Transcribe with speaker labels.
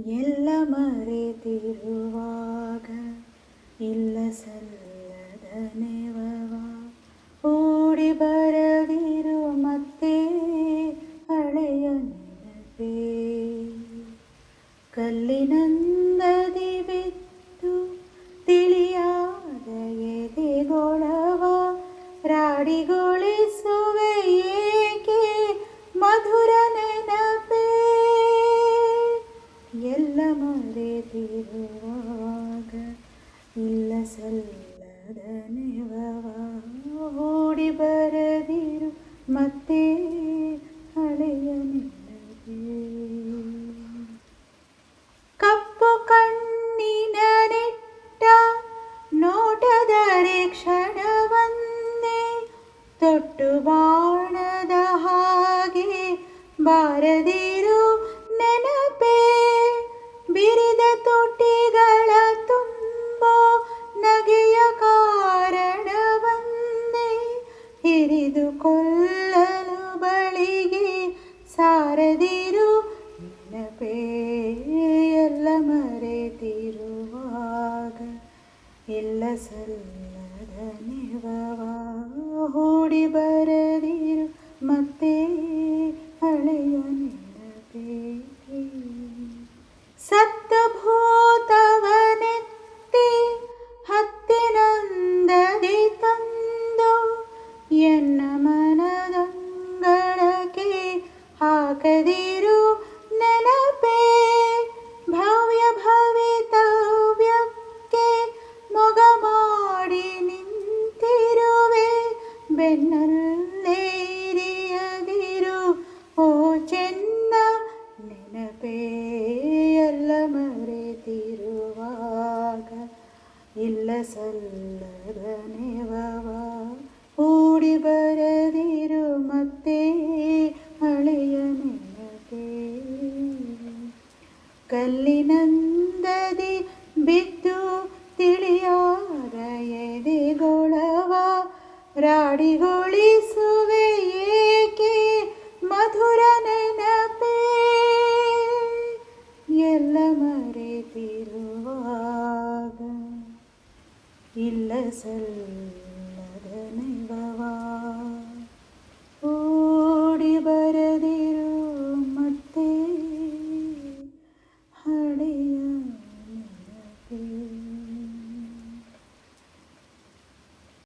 Speaker 1: ಎಲ್ಲ ಮರೆತಿರುವಾಗ ಇಲ್ಲ ಸಲ್ಲದ ನೆವವ ಓಡಿ ಬರದಿರು ಮತ್ತೆ ಹಳೆಯ ನೆನಪೇ. ಕಲ್ಲಿನಂದದಿ ಬಿದ್ದು ತಿಳಿಯಾದ ಎದೆಗೊಳವ ರಾಡಿಗೊಳಿಸುವೆ ಏಕೆ ಮಧುರ ನೆನಪೇ. ಎಲ್ಲ ಮರೆತಿರುವಾಗ ಇಲ್ಲ ಸಲ್ಲದ ನೆವವ ಓಡಿ ಬರದಿರು ಮತ್ತೆ ಹಳೆಯ ನೆನಪೇ. ಕಪ್ಪು ಕಣ್ಣಿನ ನೆಟ್ಟ ನೋಟದರೆ ಕ್ಷಣವನ್ನೇ ತೊಟ್ಟು ಬಾಣದ ಹಾಗೆ ಬಾರದಿರು ನೆನಪೇ. ಬಿರಿದ ತುಟಿಗಳ ತುಂಬೋ ನಗೆಯ ಕಾರಣವನ್ನೇ ಹಿರಿದು ಕೊಲ್ಲಲು ಬಳಿಗೆ ಸಾರದಿರು ನೆನಪೇ. ಎಲ್ಲ ಮರೆತಿರುವಾಗ ಇಲ್ಲ ಸಲ್ಲದ ನೆವವ ಓಡಿ ಬರದಿರು ಮತ್ತೆ ಹಳೆಯ ನೆನಪೇ. ಸತ್ತ ಭೂತವನೆತ್ತಿ ಹತ್ತಿನಂದದಿ ತಂದು ಎನ್ನ ಮನದಂಗಳಕ್ಕೆ ಹಾಕದಿರು ನೆನಪೇ. ಭವ್ಯ ಭವಿತವ್ಯಕ್ಕೆ ಮೊಗ ಮಾಡಿ ನಿಂತಿರುವೆ ಬೆನ್ನಲ್ಲೇ ಇರಿಯದಿರು ಓ ಚೆನ್ನ ನೆನಪೇ. ಎಲ್ಲ ಮರೆತಿರುವಾಗ ಇಲ್ಲ ಸಲ್ಲದ ನೆವವ ಓಡಿ ಬರದಿರು ಮತ್ತೆ ಹಳೆಯ ನೆನಪೇ. ಕಲ್ಲಿನಂದದಿ ಬಿದ್ದು ತಿಳಿಯಾದ ಎದೆಗೊಳವ ರಾಡಿಗೊಳಿಸುವೆ ಏಕೆ ಮಧುರ ನೆನಪೇ. ಎಲ್ಲ ಮರೆತಿರುವಾಗ ಇಲ್ಲ ಸಲ್ಲ